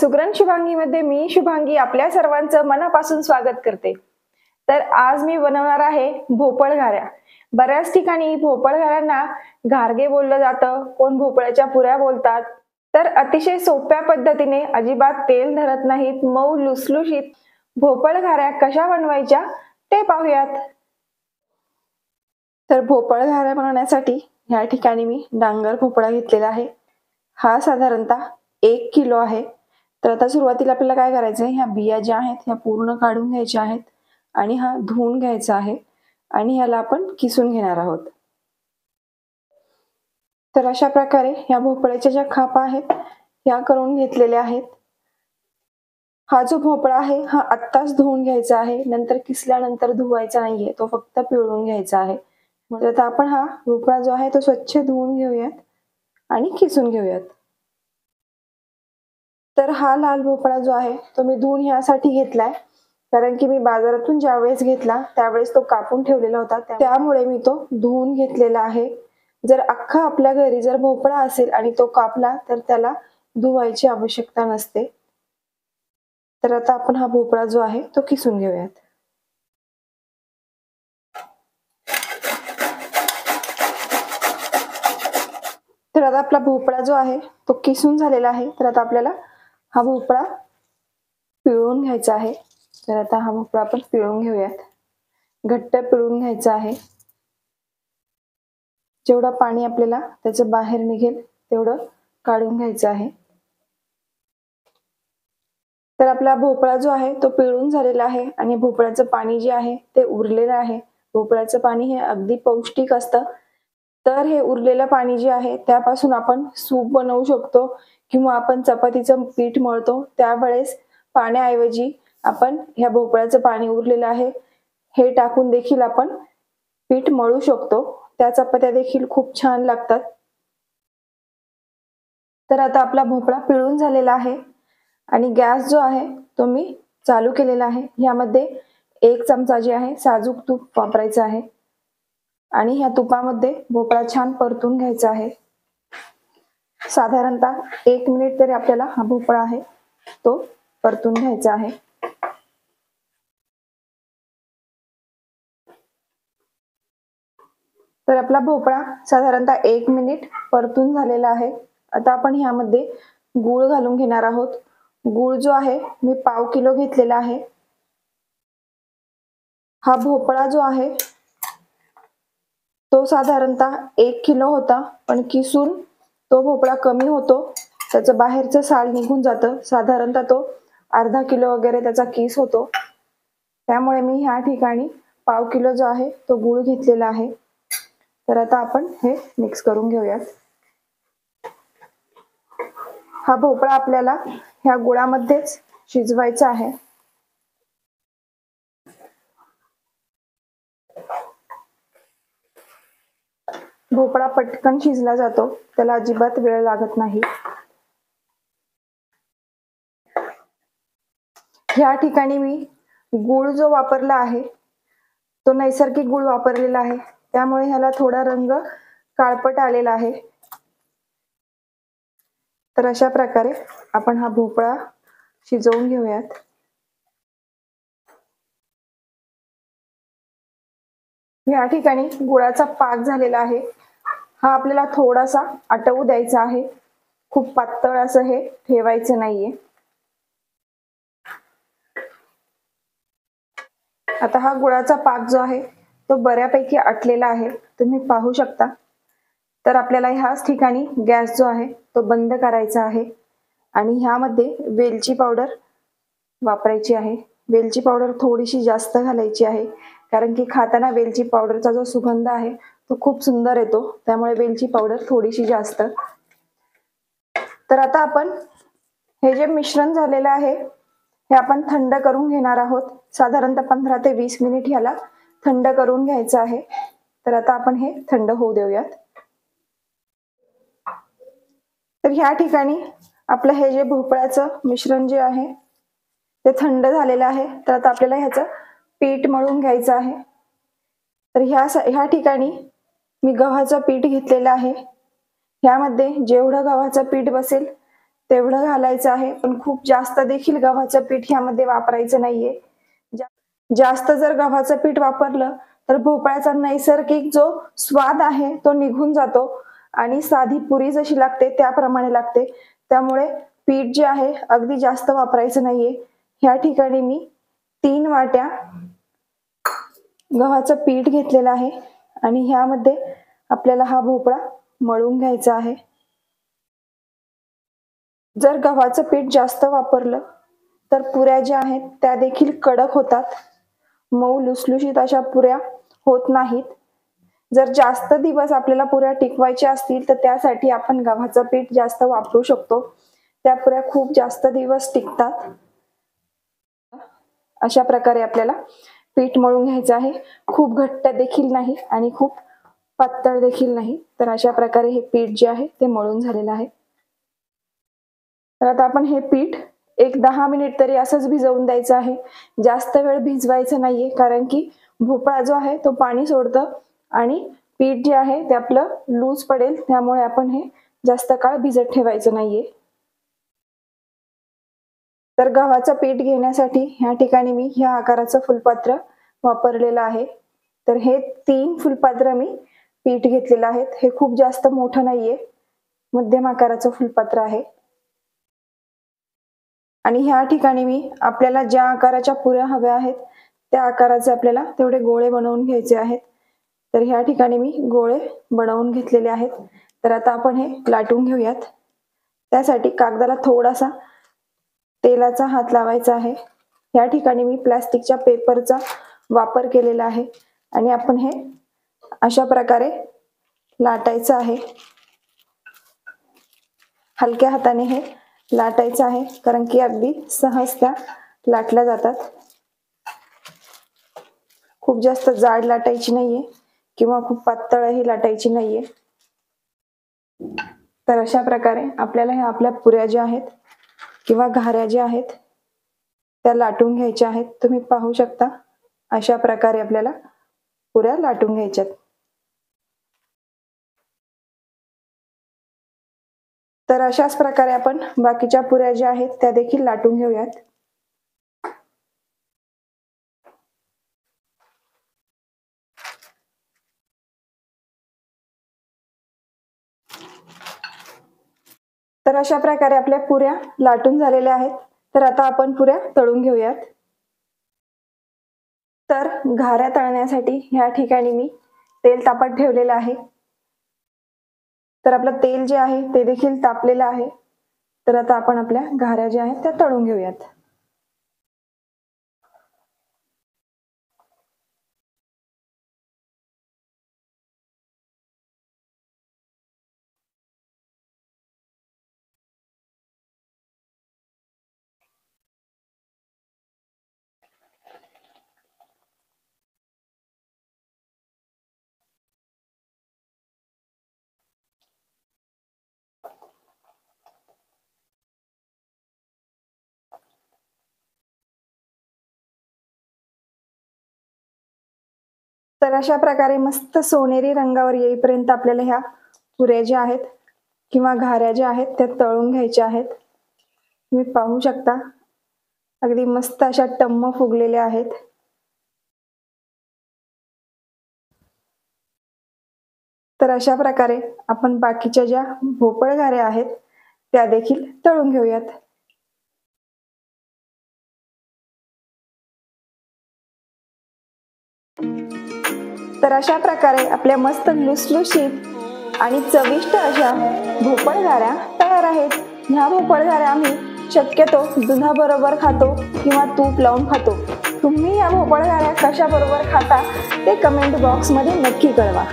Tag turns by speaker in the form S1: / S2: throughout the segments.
S1: सुगरण शुभांगीमध्ये मी शुभांगी आपल्या सर्वांचं मनापासून स्वागत करते। तर आज मी बनवणार आहे भोपळ घाऱ्या। बऱ्याच ठिकाणी भोपळ घाऱ्यांना घारगे बोललं जातं, कोण भोपळ्याच्या पुऱ्या बोलतात। तर अतिशय सोप्या पद्धतीने अजिबात तेल धरत नाहीत, मऊ लुसलुशीत भोपळ घाऱ्या कशा बनवायच्या ते पाहूयात। तर भोपळ घाऱ्या बनवण्यासाठी या ठिकाणी मी डांगर भोपळा घेतलेला आहे। हा साधारणतः 1 किलो आहे। तर आता सुरुवातीला आपल्याला काय करायचं आहे, ह्या बिया ज्या आहेत ह्या पूर्ण काढून घ्यायच्या आहेत आणि हा धुवून घ्यायचा आहे आणि ह्याला आपण किसून घेणार आहोत। तर अशा प्रकारे ह्या भोपळ्याच्या ज्या खापा आहेत ह्या करून घेतलेल्या आहेत। हा जो भोपळा आहे हा आत्ताच धुवून घ्यायचा आहे, नंतर किसल्यानंतर धुवायचा नाहीये, तो फक्त पिळून घ्यायचा आहे। म्हणजे आता आपण हा भोपळा जो आहे तो स्वच्छ धुवून घेऊयात आणि किसून घेऊयात। तर हा लाल भोपळा जो आहे तो मी धुवून ह्यासाठी घेतलाय कारण की मी बाजारातून ज्यावेळेस घेतला त्यावेळेस तो कापून ठेवलेला होता, त्यामुळे मी तो धुवून घेतलेला आहे। जर अख्खा आपल्या घरी जर भोपळा असेल आणि तो कापला तर त्याला धुवायची आवश्यकता नसते। तर आता आपण हा भोपळा जो आहे तो किसून घेऊयात। तर आता आपला भोपळा जो आहे तो किसून झालेला आहे। तर आता आपल्याला हा भोपळा पिळून घ्यायचा आहे। तर आता हा भोपळा आपण पिळून घेऊयात, घट्ट पिळून घ्यायचा आहे। जेवढं पाणी आपल्याला त्याचं बाहेर निघेल तेवढं काढून घ्यायचं आहे। तर आपला भोपळा जो आहे तो पिळून झालेला आहे आणि भोपळ्याचं पाणी जे आहे ते उरलेलं आहे। भोपळ्याचं पाणी हे अगदी पौष्टिक असतं। तर हे उरलेलं पाणी जे आहे त्यापासून आपण सूप बनवू शकतो किंवा आपण चपातीचं पीठ मळतो त्यावेळेस पाण्याऐवजी आपण ह्या भोपळ्याचं पाणी उरलेलं आहे हे टाकून देखील आपण पीठ मळू शकतो। त्या चपात्या देखील खूप छान लागतात। तर आता आपला भोपळा पिळून झालेला आहे आणि गॅस जो आहे तो मी चालू केलेला आहे। यामध्ये 1 चमचा जे आहे साजूक तूप वापरायचं आहे आणि ह्या तुपामध्ये भोपळा छान परतून घ्यायचा आहे। साधारणतः 1 मिनिट तरी आपल्याला हा भोपळा आहे तो परतून घ्यायचा आहे। तर आपला भोपळा साधारणतः 1 मिनिट परतून झालेला आहे। आता आपण ह्यामध्ये गूळ घालून घेणार आहोत। गूळ जो आहे मी 1/2 किलो घेतलेला आहे। हा भोपळा जो आहे तो साधारणतः 1 किलो होता, पण किसून तो भोपळा कमी होतो, त्याचं बाहेरचं साल निघून जातं। साधारणतः तो अर्धा किलो वगैरे त्याचा किस होतो, त्यामुळे मी ह्या ठिकाणी 1/2 किलो जो आहे तो गूळ घेतलेला आहे। तर आता आपण हे मिक्स करून घेऊयात। हा भोपळा आपल्याला ह्या गुळामध्येच शिजवायचा आहे। भोपळा पटकन शिजला जातो, त्याला अजिबात वेळ लागत नाही। ह्या ठिकाणी मी गूळ जो वापरला आहे तो नैसर्गिक गूळ वापरलेला आहे, त्यामुळे ह्याला थोडा रंग काळपट आलेला आहे। तर अशा प्रकारे आपण हा भोपळा शिजवून घेऊयात। या ठिकाणी गुळाचा पाक झालेला आहे, हा आपल्याला थोडासा आटवू द्यायचा आहे, खूप पातळ असं हे ठेवायचं नाहीये। आता हा गुळाचा पाक जो आहे तो बऱ्यापैकी आटलेला आहे, तुम्ही पाहू शकता। तर आपल्याला ह्याच ठिकाणी गॅस जो आहे तो बंद करायचा आहे आणि ह्यामध्ये वेलची पावडर वापरायची आहे। वेलची पावडर थोडीशी जास्त घालायची आहे, कारण की खाताना वेलची पावडरचा जो सुगंध आहे तो खूप सुंदर येतो, त्यामुळे वेलची पावडर थोडीशी जास्त। तर आता आपण हे जे मिश्रण झालेलं आहे हे आपण थंड करून घेणार आहोत। साधारणतः 15 ते 20 मिनिट ह्याला थंड करून घ्यायचं आहे। तर आता आपण हे थंड होऊ देऊयात। तर ह्या ठिकाणी आपलं हे जे भोपळ्याचं मिश्रण जे आहे ते थंड झालेलं आहे। तर आता आपल्याला ह्याचं पीठ मळून घ्यायचं आहे। तर ह्या ठिकाणी मी गव्हाचं पीठ घेतलेलं आहे। ह्यामध्ये जेवढं गव्हाचं पीठ बसेल तेवढं घालायचं आहे, पण खूप जास्त देखील गव्हाचं पीठ यामध्ये वापरायचं नाहीये. जास्त जर गव्हाचं पीठ वापरलं तर भोपळ्याचा नैसर्गिक जो स्वाद आहे तो निघून जातो आणि साधी पुरी जशी लागते त्याप्रमाणे लागते. त्यामुळे पीठ जे आहे अगदी जास्त वापरायचं नाहीये. ह्या ठिकाणी मी 3 वाट्या गव्हाचं पीठ घेतलेलं आहे आणि ह्यामध्ये आपल्याला हा भोपळा मळून घ्यायचा आहे. जर गव्हाचं पीठ जास्त वापरलं तर पुऱ्या ज्या आहेत त्या देखील कडक होतात, मऊ लुसलुशीत अशा पुऱ्या होत नाहीत. जर जास्त दिवस आपल्याला पुऱ्या टिकवायच्या असतील तर त्यासाठी आपण गव्हाचं पीठ जास्त वापरू शकतो. त्या पुऱ्या खूप जास्त दिवस टिकतात. अशा प्रकारे आपल्याला पीठ मळून घ्यायचं आहे. खूप घट्ट देखील नाही आणि खूप पातळ देखील नाही. तर अशा प्रकारे हे पीठ जे आहे ते मळून झालेलं आहे. तर आता आपण हे पीठ एक 10 मिनिट तरी असंच भिजवून द्यायचं आहे. जास्त वेळ भिजवायचं नाहीये, कारण की भोपळा जो आहे तो पाणी सोडतं आणि पीठ जे आहे ते आपलं लूज पडेल. त्यामुळे आपण हे जास्त काळ भिजत ठेवायचं नाहीये. तर गव्हाचं पीठ घेण्यासाठी ह्या ठिकाणी मी ह्या आकाराचं फुलपात्र वापरलेलं आहे. तर हे 3 फुलपात्र मी पीठ घेतलेलं आहे. हे खूप जास्त मोठं नाहीये, मध्यम आकाराचं फुलपात्र आहे. आणि ह्या ठिकाणी मी आपल्याला ज्या आकाराच्या पुऱ्या हव्या आहेत त्या आकाराचे आपल्याला तेवढे गोळे बनवून घ्यायचे आहेत. तर ह्या ठिकाणी मी गोळे बनवून घेतलेले आहेत. तर आता आपण हे लाटून घेऊयात. त्यासाठी कागदाला थोडासा तेलाचा हात लावायचा आहे. या ठिकाणी मी प्लास्टिकच्या पेपरचा वापर केलेला आहे आणि आपण हे अशा प्रकारे लाटायचं आहे. हलक्या हाताने हे लाटायचं आहे, कारण की अगदी सहज त्या लाटल्या जातात. खूप जास्त जाड लाटायची नाहीये किंवा खूप पातळही लाटायची नाहीये. तर अशा प्रकारे आपल्याला ह्या आपल्या पुऱ्या ज्या आहेत किंवा घाऱ्या ज्या आहेत त्या लाटून घ्यायच्या आहेत. तुम्ही पाहू शकता अशा प्रकारे आपल्याला पुऱ्या लाटून घ्यायच्यात. तर अशाच प्रकारे आपण बाकीच्या पुऱ्या ज्या आहेत त्या देखील लाटून घेऊयात. तर अशा प्रकारे आपल्या पुऱ्या लाटून झालेल्या आहेत. तर आता आपण पुऱ्या तळून घेऊयात. तर घाऱ्या तळण्यासाठी ह्या ठिकाणी मी तेल तापत ठेवलेलं आहे. तर आपलं तेल जे आहे ते देखील तापलेलं आहे. तर आता आपण आपल्या घाऱ्या ज्या आहेत त्या तळून घेऊयात. तर अशा प्रकारे मस्त सोनेरी रंगावर येईपर्यंत आपल्याला ह्या पुऱ्या ज्या आहेत किंवा घाऱ्या ज्या आहेत त्या तळून घ्यायच्या आहेत. तुम्ही पाहू शकता अगदी मस्त अशा टम्म फुगलेल्या आहेत. तर अशा प्रकारे आपण बाकीच्या ज्या भोपळ घाऱ्या आहेत त्या देखील तळून घेऊयात. तर अशा प्रकारे आपल्या मस्त लुसलुशीत आणि चविष्ट अशा भोपळ घाऱ्या तयार आहेत. ह्या भोपळ घाऱ्या आम्ही शक्यतो दुधाबरोबर खातो किंवा तूप लावून खातो. तुम्ही या भोपळ घाऱ्या कशा बरोबर खाता ते कमेंट बॉक्स मध्ये नक्की कळवा.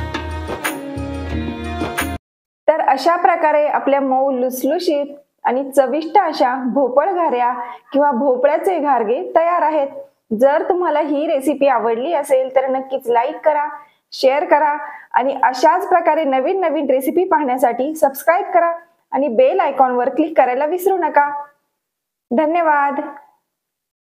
S1: तर अशा प्रकारे आपल्या मऊ लुसलुशीत आणि चविष्ट अशा भोपळ घाऱ्या किंवा भोपळ्याचे घारगे तयार आहेत. जर तुम्हाला ही रेसिपी आवडली असेल तर नक्कीच लाईक करा, शेअर करा आणि अशाच प्रकारे नवीन नवीन रेसिपी पाहण्यासाठी सबस्क्राईब करा आणि बेल आयकॉनवर क्लिक करायला विसरू नका. धन्यवाद.